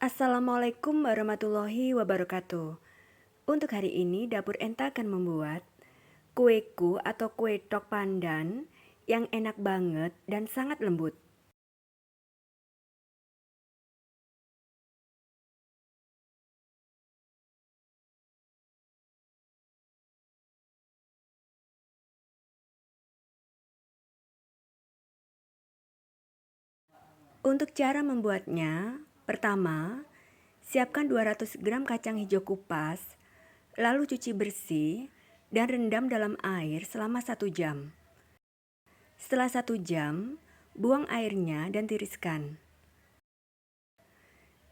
Assalamualaikum warahmatullahi wabarakatuh. Untuk hari ini dapur Enta akan membuat kueku atau kue tok pandan yang enak banget dan sangat lembut. Untuk cara membuatnya, pertama, siapkan 200 gram kacang hijau kupas, lalu cuci bersih dan rendam dalam air selama 1 jam. Setelah 1 jam, buang airnya dan tiriskan.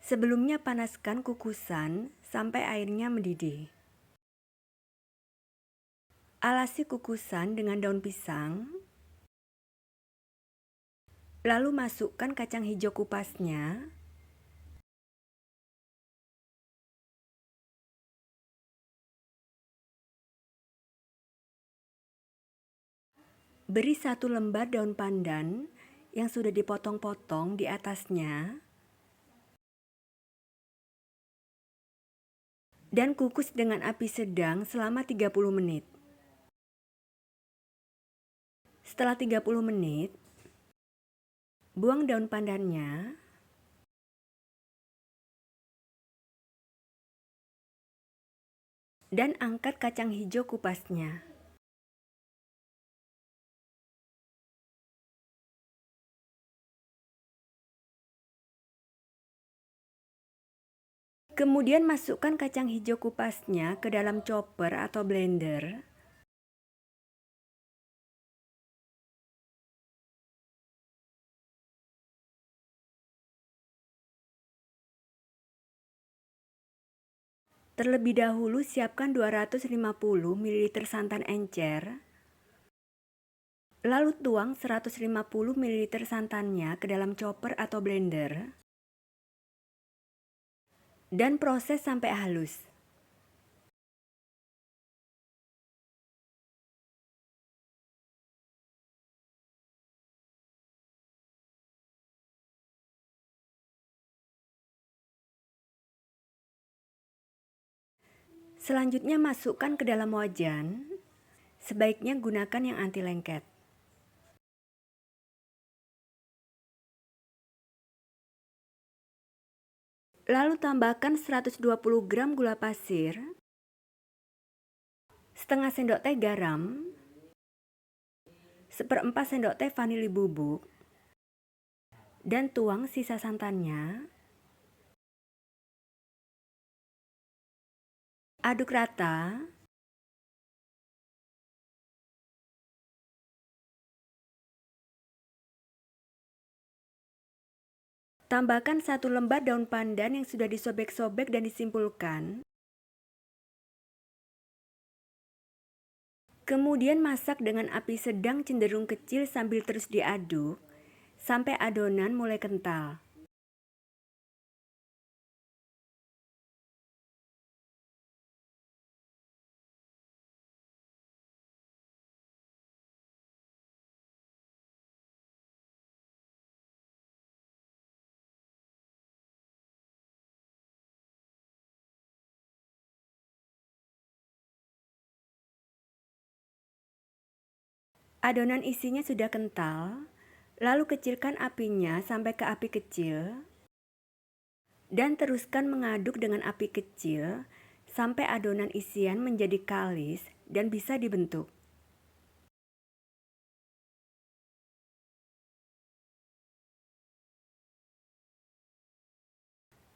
Sebelumnya panaskan kukusan sampai airnya mendidih. Alasi kukusan dengan daun pisang, lalu masukkan kacang hijau kupasnya, beri 1 lembar daun pandan yang sudah dipotong-potong di atasnya, dan kukus dengan api sedang selama 30 menit. Setelah 30 menit, buang daun pandannya, dan angkat kacang hijau kupasnya. Kemudian masukkan kacang hijau kupasnya ke dalam chopper atau blender. Terlebih dahulu siapkan 250 ml santan encer, lalu tuang 150 ml santannya ke dalam chopper atau blender, dan proses sampai halus. Selanjutnya masukkan ke dalam wajan, sebaiknya gunakan yang anti lengket. Lalu tambahkan 120 gram gula pasir, setengah sendok teh garam, 1/4 sendok teh vanili bubuk, dan tuang sisa santannya. Aduk rata. Tambahkan 1 lembar daun pandan yang sudah disobek-sobek dan disimpulkan. Kemudian masak dengan api sedang cenderung kecil sambil terus diaduk sampai adonan mulai kental. Adonan isinya sudah kental, lalu kecilkan apinya sampai ke api kecil, dan teruskan mengaduk dengan api kecil sampai adonan isian menjadi kalis dan bisa dibentuk.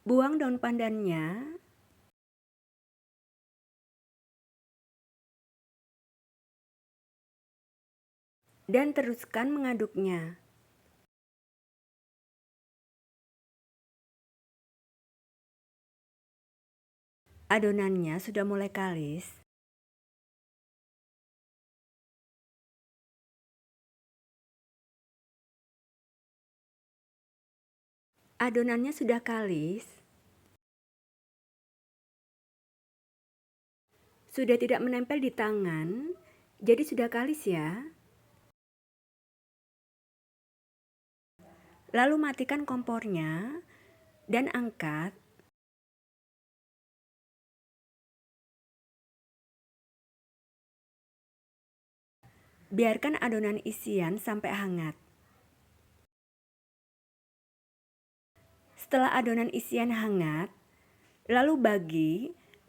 Buang daun pandannya, dan teruskan mengaduknya. Adonannya sudah mulai kalis. Adonannya sudah kalis, sudah tidak menempel di tangan, jadi sudah kalis ya. Lalu matikan kompornya dan angkat Biarkan adonan isian sampai hangat. Setelah adonan isian hangat, lalu bagi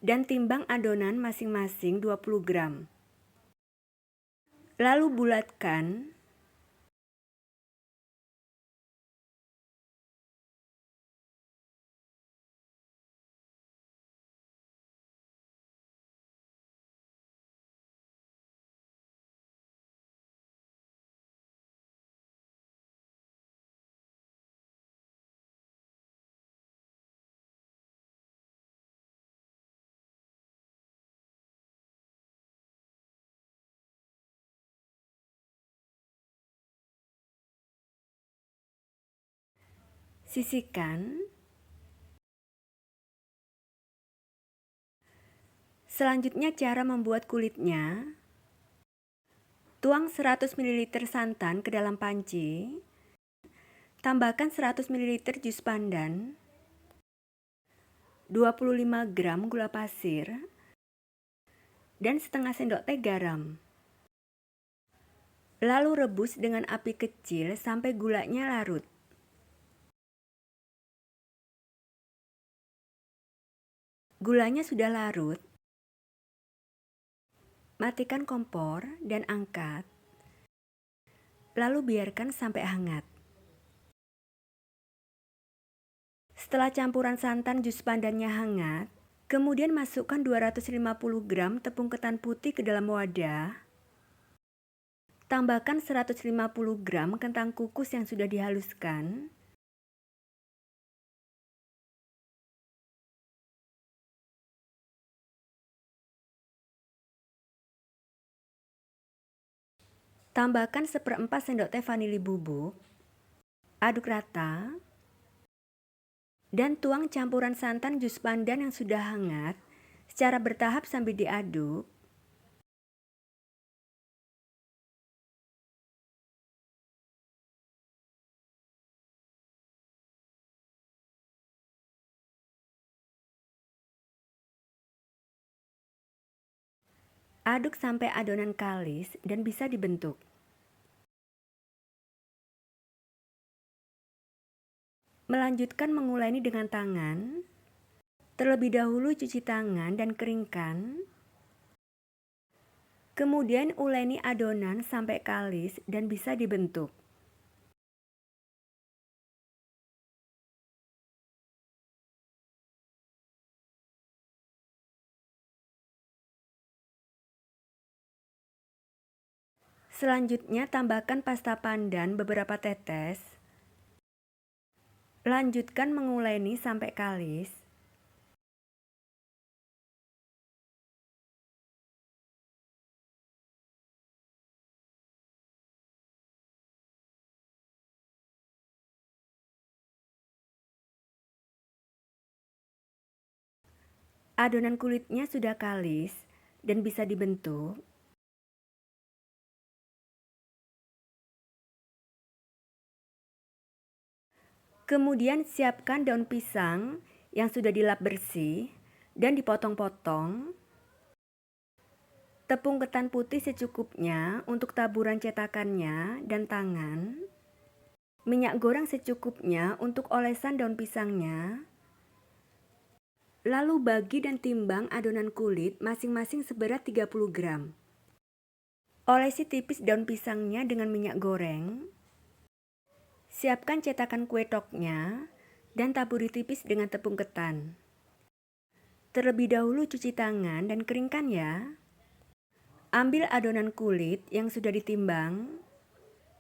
dan timbang adonan masing-masing 20 gram. Lalu bulatkan. Sisihkan. Selanjutnya cara membuat kulitnya. Tuang 100 ml santan ke dalam panci. Tambahkan 100 ml jus pandan, 25 gram gula pasir, dan setengah sendok teh garam. Lalu rebus dengan api kecil sampai gulanya larut. Gulanya sudah larut, matikan kompor dan angkat. Lalu biarkan sampai hangat. Setelah campuran santan jus pandannya hangat, kemudian masukkan 250 gram tepung ketan putih ke dalam wadah. Tambahkan 150 gram kentang kukus yang sudah dihaluskan. Tambahkan 1/4 sendok teh vanili bubuk. Aduk rata. Dan tuang campuran santan jus pandan yang sudah hangat secara bertahap sambil diaduk. Aduk sampai adonan kalis dan bisa dibentuk. Melanjutkan menguleni dengan tangan. Terlebih dahulu cuci tangan dan keringkan. Kemudian uleni adonan sampai kalis dan bisa dibentuk. Selanjutnya tambahkan pasta pandan beberapa tetes. Lanjutkan menguleni sampai kalis. Adonan kulitnya sudah kalis dan bisa dibentuk. Kemudian siapkan daun pisang yang sudah dilap bersih dan dipotong-potong. Tepung ketan putih secukupnya untuk taburan cetakannya dan tangan. Minyak goreng secukupnya untuk olesan daun pisangnya. Lalu bagi dan timbang adonan kulit masing-masing seberat 30 gram. Olesi tipis daun pisangnya dengan minyak goreng. Siapkan cetakan kue toknya dan taburi tipis dengan tepung ketan. Terlebih dahulu cuci tangan dan keringkan ya. Ambil adonan kulit yang sudah ditimbang,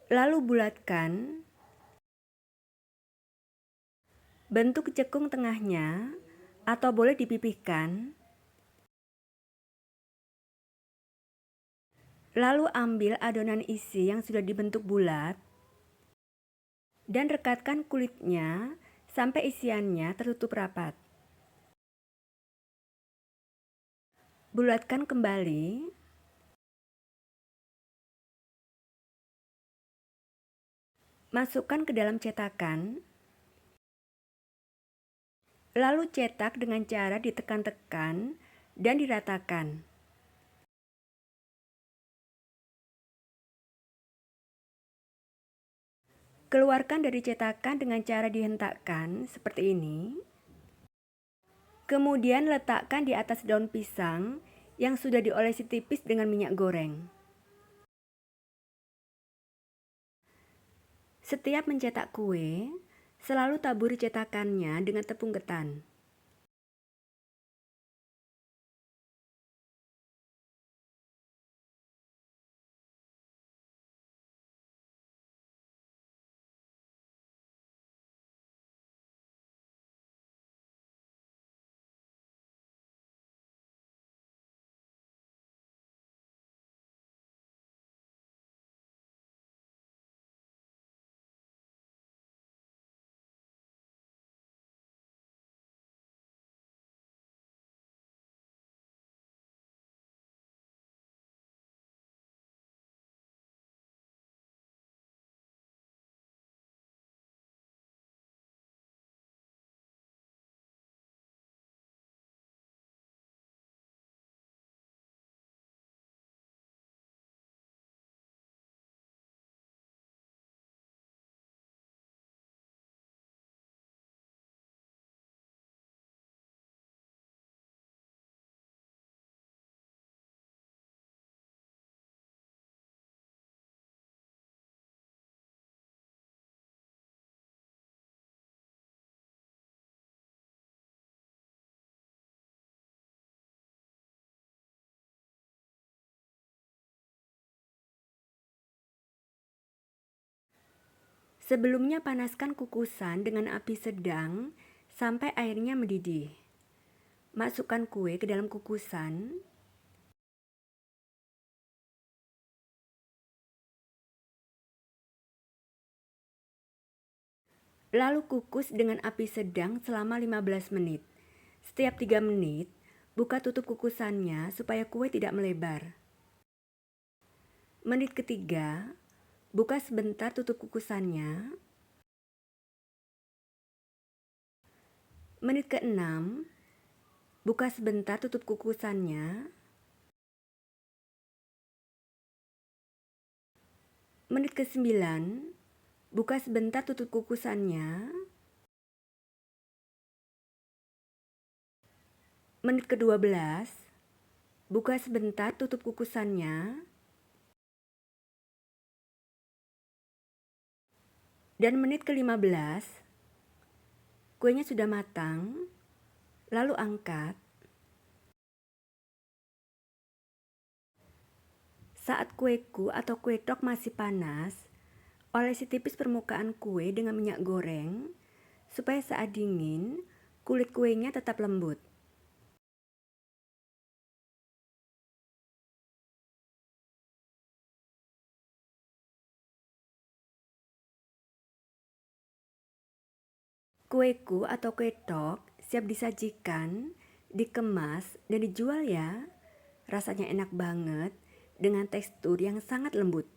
lalu bulatkan. Bentuk cekung tengahnya atau boleh dipipihkan. Lalu ambil adonan isi yang sudah dibentuk bulat dan rekatkan kulitnya sampai isiannya tertutup rapat. Bulatkan kembali. Masukkan ke dalam cetakan. Lalu cetak dengan cara ditekan-tekan dan diratakan. Keluarkan dari cetakan dengan cara dihentakkan seperti ini. Kemudian letakkan di atas daun pisang yang sudah diolesi tipis dengan minyak goreng. Setiap mencetak kue, selalu taburi cetakannya dengan tepung ketan. Sebelumnya panaskan kukusan dengan api sedang sampai airnya mendidih. Masukkan kue ke dalam kukusan. Lalu kukus dengan api sedang selama 15 menit. Setiap 3 menit, buka tutup kukusannya supaya kue tidak melebar. Menit ketiga, buka sebentar tutup kukusannya. Menit ke-6, buka sebentar tutup kukusannya. Menit ke-9, buka sebentar tutup kukusannya. Menit ke-12, buka sebentar tutup kukusannya. Dan menit ke-15, kuenya sudah matang, lalu angkat. Saat kueku atau kue tok masih panas, olesi tipis permukaan kue dengan minyak goreng, supaya saat dingin, kulit kuenya tetap lembut. Kueku atau kue tok siap disajikan, dikemas, dan dijual ya. Rasanya enak banget dengan tekstur yang sangat lembut.